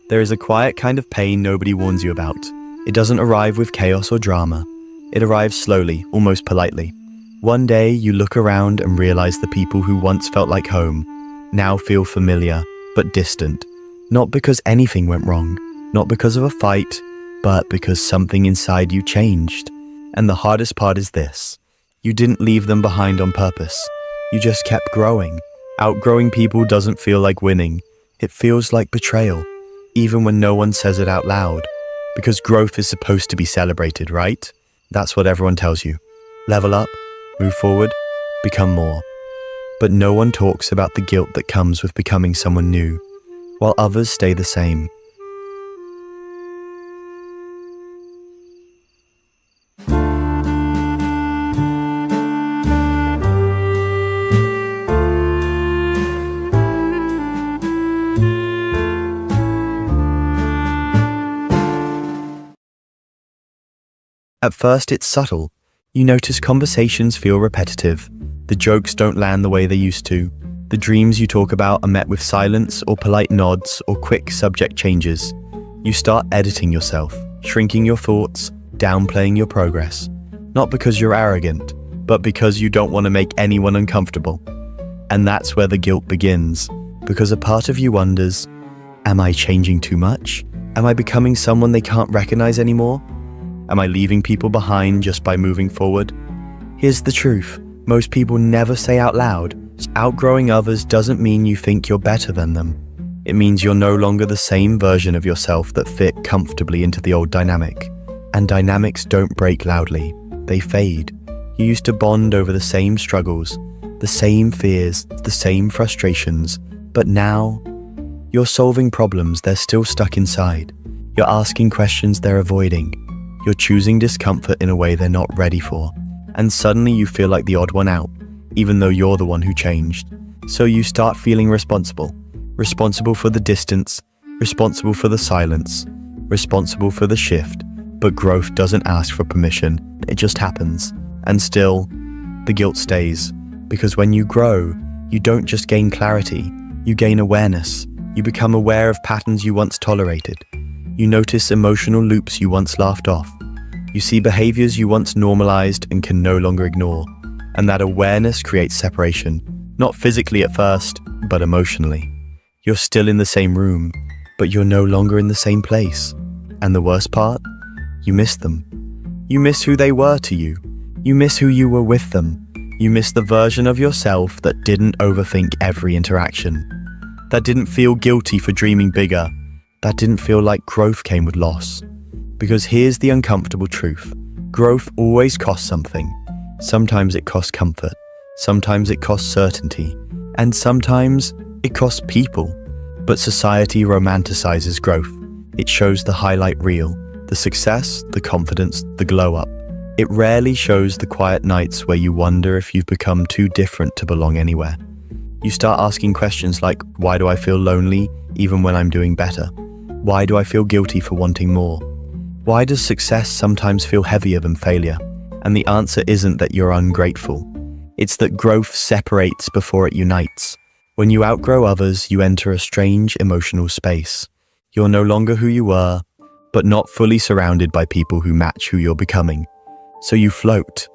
There is a quiet kind of pain nobody warns you about. It doesn't arrive with chaos or drama. It arrives slowly, almost politely. One day, you look around and realize the people who once felt like home now feel familiar, but distant. Not because anything went wrong, not because of a fight, but because something inside you changed. And the hardest part is this: you didn't leave them behind on purpose. You just kept growing. Outgrowing people doesn't feel like winning. It feels like betrayal, even when no one says it out loud. Because growth is supposed to be celebrated, right? That's what everyone tells you. Level up, move forward, become more. But no one talks about the guilt that comes with becoming someone new, while others stay the same. At first, it's subtle. You notice conversations feel repetitive. The jokes don't land the way they used to. The dreams you talk about are met with silence or polite nods or quick subject changes. You start editing yourself, shrinking your thoughts, downplaying your progress. Not because you're arrogant, but because you don't want to make anyone uncomfortable. And that's where the guilt begins, because a part of you wonders, am I changing too much? Am I becoming someone they can't recognize anymore? Am I leaving people behind just by moving forward? Here's the truth. Most people never say out loud. Outgrowing others doesn't mean you think you're better than them. It means you're no longer the same version of yourself that fit comfortably into the old dynamic. And dynamics don't break loudly. They fade. You used to bond over the same struggles, the same fears, the same frustrations. But now, you're solving problems they're still stuck inside. You're asking questions they're avoiding. You're choosing discomfort in a way they're not ready for. And suddenly you feel like the odd one out, even though you're the one who changed. So you start feeling responsible. Responsible for the distance, responsible for the silence, responsible for the shift. But growth doesn't ask for permission, it just happens. And still, the guilt stays. Because when you grow, you don't just gain clarity, you gain awareness. You become aware of patterns you once tolerated. You notice emotional loops you once laughed off. You see behaviors you once normalized and can no longer ignore. And that awareness creates separation, not physically at first, but emotionally. You're still in the same room, but you're no longer in the same place. And the worst part? You miss them. You miss who they were to you. You miss who you were with them. You miss the version of yourself that didn't overthink every interaction. That didn't feel guilty for dreaming bigger. That didn't feel like growth came with loss. Because here's the uncomfortable truth. Growth always costs something. Sometimes it costs comfort. Sometimes it costs certainty. And sometimes it costs people. But society romanticizes growth. It shows the highlight reel, the success, the confidence, the glow up. It rarely shows the quiet nights where you wonder if you've become too different to belong anywhere. You start asking questions like, why do I feel lonely even when I'm doing better? Why do I feel guilty for wanting more? Why does success sometimes feel heavier than failure? And the answer isn't that you're ungrateful. It's that growth separates before it unites. When you outgrow others, you enter a strange emotional space. You're no longer who you were, but not fully surrounded by people who match who you're becoming. So you float,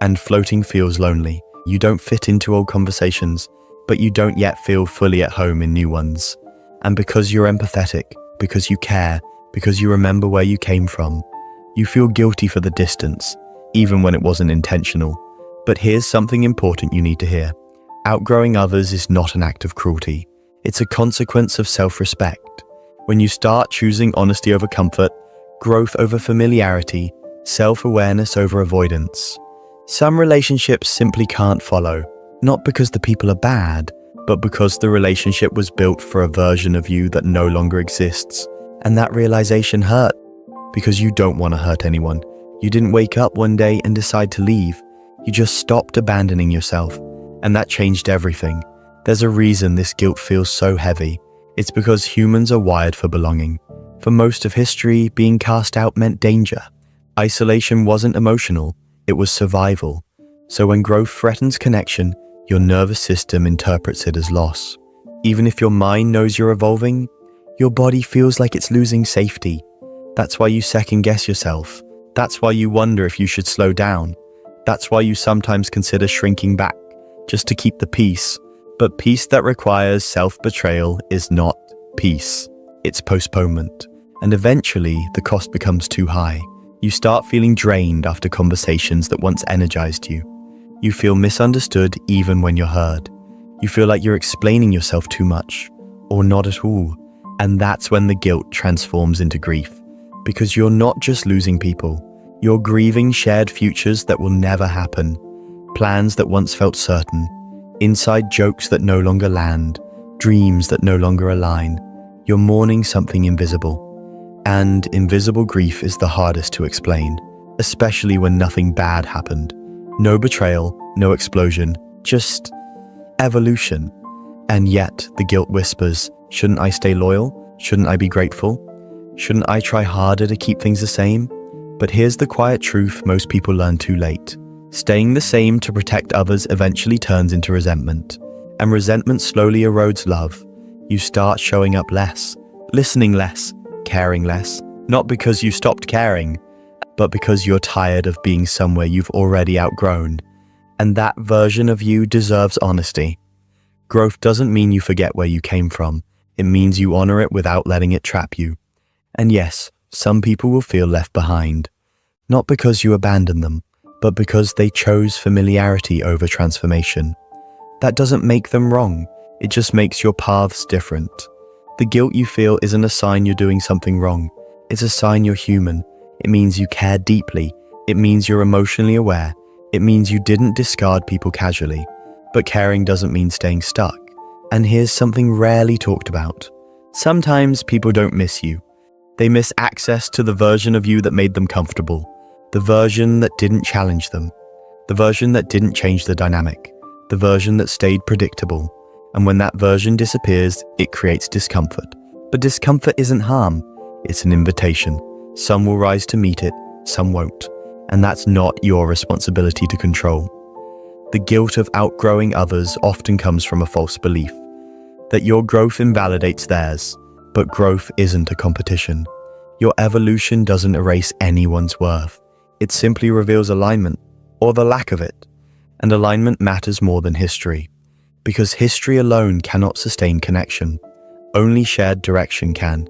and floating feels lonely. You don't fit into old conversations, but you don't yet feel fully at home in new ones. And because you're empathetic, because you care, because you remember where you came from, you feel guilty for the distance, even when it wasn't intentional. But here's something important you need to hear. Outgrowing others is not an act of cruelty. It's a consequence of self-respect. When you start choosing honesty over comfort, growth over familiarity, self-awareness over avoidance, some relationships simply can't follow, not because the people are bad, but because the relationship was built for a version of you that no longer exists. And that realization hurt, because you don't want to hurt anyone. You didn't wake up one day and decide to leave. You just stopped abandoning yourself, and that changed everything. There's a reason this guilt feels so heavy. It's because humans are wired for belonging. For most of history, being cast out meant danger. Isolation wasn't emotional, it was survival. So when growth threatens connection, your nervous system interprets it as loss. Even if your mind knows you're evolving, Your body feels like it's losing safety. That's why you second guess yourself. That's why you wonder if you should slow down. That's why you sometimes consider shrinking back, just to keep the peace. But peace that requires self-betrayal is not peace. It's postponement. And eventually, the cost becomes too high. You start feeling drained after conversations that once energized you. You feel misunderstood even when you're heard. You feel like you're explaining yourself too much, or not at all. And that's when the guilt transforms into grief. Because you're not just losing people, you're grieving shared futures that will never happen, plans that once felt certain, inside jokes that no longer land, dreams that no longer align. You're mourning something invisible. And invisible grief is the hardest to explain, especially when nothing bad happened. No betrayal, no explosion, just evolution. And yet the guilt whispers, shouldn't I stay loyal? Shouldn't I be grateful? Shouldn't I try harder to keep things the same? But here's the quiet truth most people learn too late. Staying the same to protect others eventually turns into resentment. And resentment slowly erodes love. You start showing up less, listening less, caring less, not because you stopped caring, but because you're tired of being somewhere you've already outgrown. And that version of you deserves honesty. Growth doesn't mean you forget where you came from. It means you honor it without letting it trap you. And yes, some people will feel left behind, not because you abandoned them, but because they chose familiarity over transformation. That doesn't make them wrong. It just makes your paths different. The guilt you feel isn't a sign you're doing something wrong. It's a sign you're human. It means you care deeply. It means you're emotionally aware. It means you didn't discard people casually. But caring doesn't mean staying stuck. And here's something rarely talked about. Sometimes people don't miss you. They miss access to the version of you that made them comfortable. The version that didn't challenge them. The version that didn't change the dynamic. The version that stayed predictable. And when that version disappears, it creates discomfort. But discomfort isn't harm, it's an invitation. Some will rise to meet it, some won't. And that's not your responsibility to control. The guilt of outgrowing others often comes from a false belief that your growth invalidates theirs, but growth isn't a competition. Your evolution doesn't erase anyone's worth. It simply reveals alignment, or the lack of it. And alignment matters more than history. Because history alone cannot sustain connection. Only shared direction can.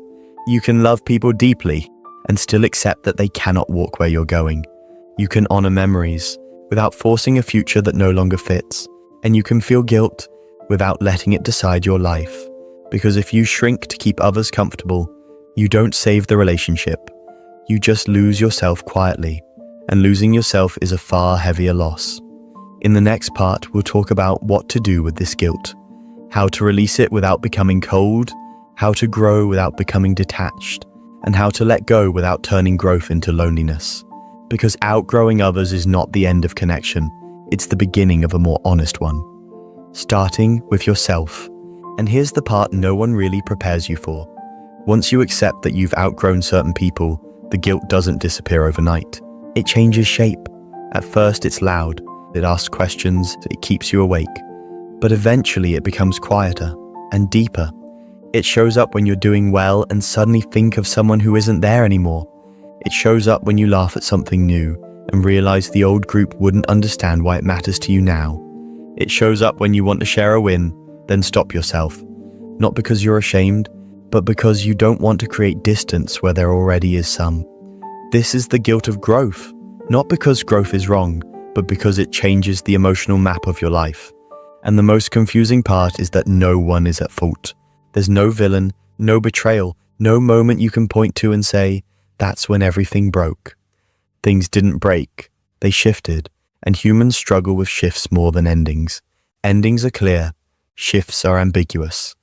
You can love people deeply and still accept that they cannot walk where you're going. You can honor memories without forcing a future that no longer fits. And you can feel guilt without letting it decide your life. Because if you shrink to keep others comfortable, you don't save the relationship. You just lose yourself quietly. And losing yourself is a far heavier loss. In the next part, we'll talk about what to do with this guilt, how to release it without becoming cold, how to grow without becoming detached, and how to let go without turning growth into loneliness. Because outgrowing others is not the end of connection, it's the beginning of a more honest one. Starting with yourself. And here's the part no one really prepares you for. Once you accept that you've outgrown certain people, the guilt doesn't disappear overnight. It changes shape. At first it's loud. It asks questions, it keeps you awake. But eventually it becomes quieter and deeper. It shows up when you're doing well and suddenly think of someone who isn't there anymore. It shows up when you laugh at something new and realize the old group wouldn't understand why it matters to you now. It shows up when you want to share a win, then stop yourself. Not because you're ashamed, but because you don't want to create distance where there already is some. This is the guilt of growth, not because growth is wrong, but because it changes the emotional map of your life. And the most confusing part is that no one is at fault. There's no villain, no betrayal, no moment you can point to and say, that's when everything broke. Things didn't break, they shifted, and humans struggle with shifts more than endings. Endings are clear, shifts are ambiguous.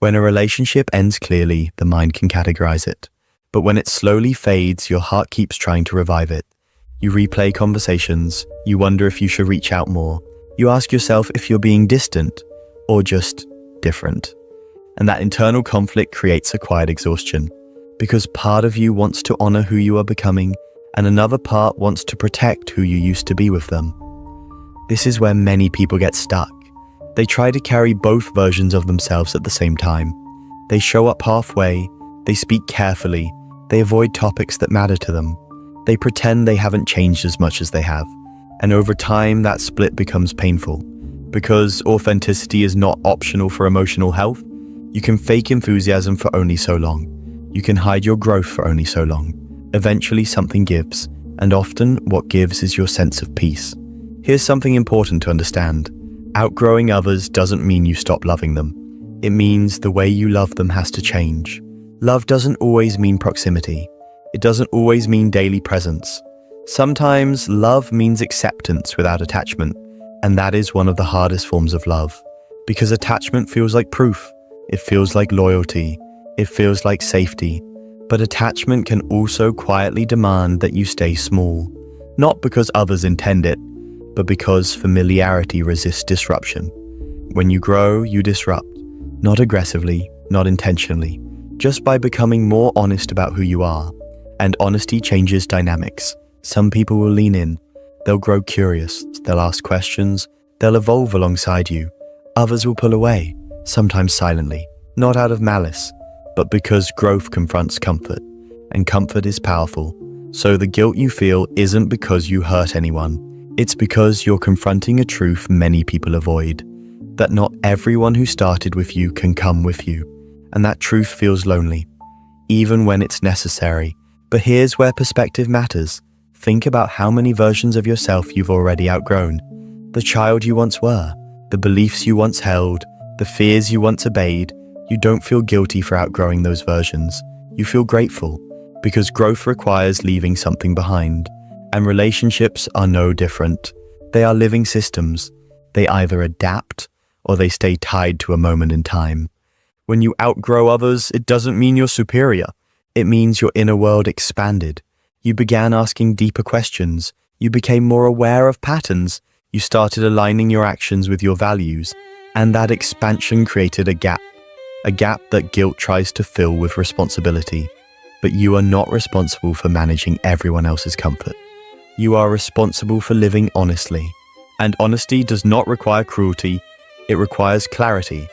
When a relationship ends clearly, the mind can categorize it. But when it slowly fades, your heart keeps trying to revive it. You replay conversations, you wonder if you should reach out more. You ask yourself if you're being distant or just different. And that internal conflict creates a quiet exhaustion because part of you wants to honor who you are becoming and another part wants to protect who you used to be with them. This is where many people get stuck. They try to carry both versions of themselves at the same time. They show up halfway, They speak carefully. They avoid topics that matter to them. They pretend they haven't changed as much as they have. And over time, that split becomes painful. Because authenticity is not optional for emotional health, you can fake enthusiasm for only so long. You can hide your growth for only so long. Eventually, something gives. And often, what gives is your sense of peace. Here's something important to understand. Outgrowing others doesn't mean you stop loving them. It means the way you love them has to change. Love doesn't always mean proximity. It doesn't always mean daily presence. Sometimes love means acceptance without attachment, and that is one of the hardest forms of love. Because attachment feels like proof. It feels like loyalty. It feels like safety. But attachment can also quietly demand that you stay small. Not because others intend it, but because familiarity resists disruption. When you grow, you disrupt. Not aggressively, not intentionally, just by becoming more honest about who you are. And honesty changes dynamics. Some people will lean in. They'll grow curious. They'll ask questions. They'll evolve alongside you. Others will pull away, sometimes silently, not out of malice, but because growth confronts comfort. And comfort is powerful. So the guilt you feel isn't because you hurt anyone. It's because you're confronting a truth many people avoid. That not everyone who started with you can come with you. And that truth feels lonely, even when it's necessary. But here's where perspective matters. Think about how many versions of yourself you've already outgrown. The child you once were, the beliefs you once held, the fears you once obeyed. You don't feel guilty for outgrowing those versions. You feel grateful, because growth requires leaving something behind. And relationships are no different. They are living systems. They either adapt or they stay tied to a moment in time. When you outgrow others, it doesn't mean you're superior. It means your inner world expanded. You began asking deeper questions. You became more aware of patterns. You started aligning your actions with your values. And that expansion created a gap that guilt tries to fill with responsibility. But you are not responsible for managing everyone else's comfort. You are responsible for living honestly. And honesty does not require cruelty. It requires clarity.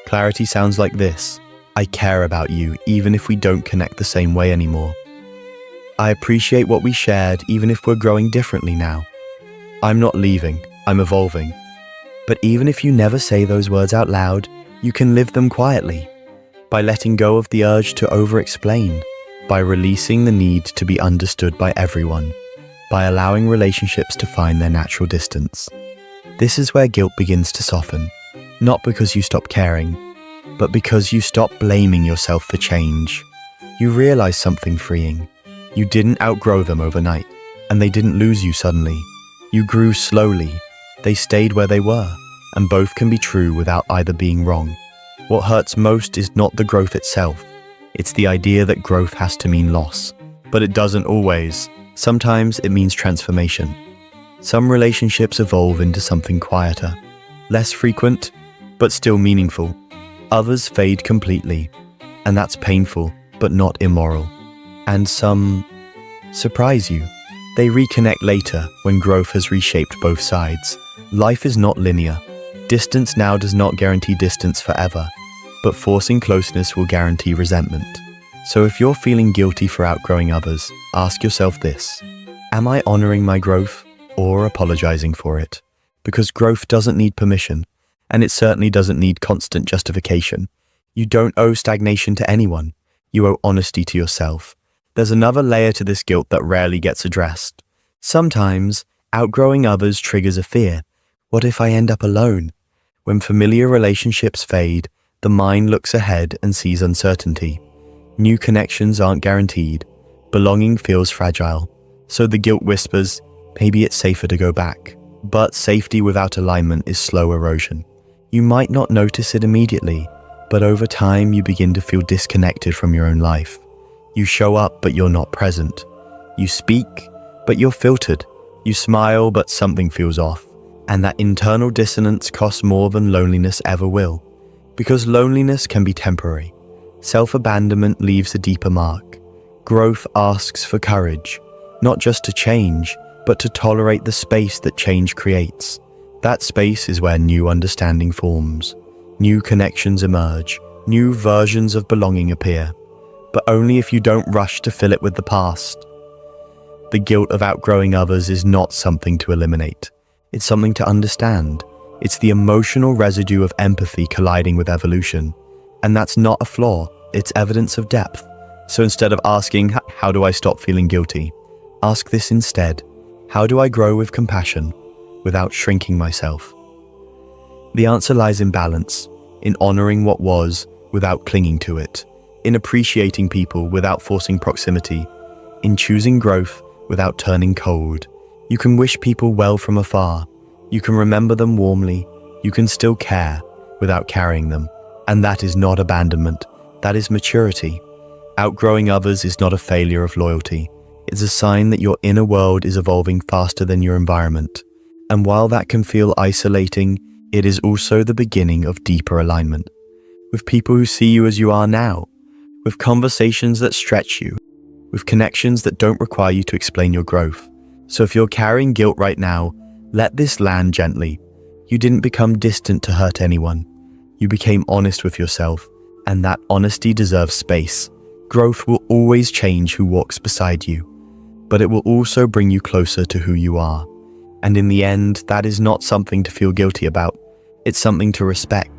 Clarity sounds like this. I care about you, even if we don't connect the same way anymore. I appreciate what we shared, even if we're growing differently now. I'm not leaving, I'm evolving. But even if you never say those words out loud, you can live them quietly. By letting go of the urge to over-explain. By releasing the need to be understood by everyone. By allowing relationships to find their natural distance. This is where guilt begins to soften. Not because you stop caring, but because you stop blaming yourself for change. You realize something freeing. You didn't outgrow them overnight, and they didn't lose you suddenly. You grew slowly. They stayed where they were, and both can be true without either being wrong. What hurts most is not the growth itself. It's the idea that growth has to mean loss. But it doesn't always. Sometimes it means transformation. Some relationships evolve into something quieter, less frequent, but still meaningful. Others fade completely, and that's painful, but not immoral. And some surprise you. They reconnect later when growth has reshaped both sides. Life is not linear. Distance now does not guarantee distance forever, but forcing closeness will guarantee resentment. So if you're feeling guilty for outgrowing others, ask yourself this. Am I honoring my growth or apologizing for it? Because growth doesn't need permission. And it certainly doesn't need constant justification. You don't owe stagnation to anyone. You owe honesty to yourself. There's another layer to this guilt that rarely gets addressed. Sometimes, outgrowing others triggers a fear. What if I end up alone? When familiar relationships fade, the mind looks ahead and sees uncertainty. New connections aren't guaranteed. Belonging feels fragile. So the guilt whispers, maybe it's safer to go back. But safety without alignment is slow erosion. You might not notice it immediately, but over time you begin to feel disconnected from your own life. You show up, but you're not present. You speak, but you're filtered. You smile, but something feels off. And that internal dissonance costs more than loneliness ever will. Because loneliness can be temporary. Self-abandonment leaves a deeper mark. Growth asks for courage, not just to change, but to tolerate the space that change creates. That space is where new understanding forms, new connections emerge, new versions of belonging appear. but only if you don't rush to fill it with the past. The guilt of outgrowing others is not something to eliminate. It's something to understand. It's the emotional residue of empathy colliding with evolution. And that's not a flaw, it's evidence of depth. So instead of asking, how do I stop feeling guilty? Ask this instead. How do I grow with compassion without shrinking myself? The answer lies in balance, in honoring what was without clinging to it, in appreciating people without forcing proximity, in choosing growth without turning cold. You can wish people well from afar. You can remember them warmly. You can still care without carrying them. And that is not abandonment. That is maturity. Outgrowing others is not a failure of loyalty. It's a sign that your inner world is evolving faster than your environment. And while that can feel isolating, it is also the beginning of deeper alignment. With people who see you as you are now, with conversations that stretch you, with connections that don't require you to explain your growth. So if you're carrying guilt right now, let this land gently. You didn't become distant to hurt anyone. You became honest with yourself, and that honesty deserves space. Growth will always change who walks beside you, but it will also bring you closer to who you are. And in the end, that is not something to feel guilty about. It's something to respect.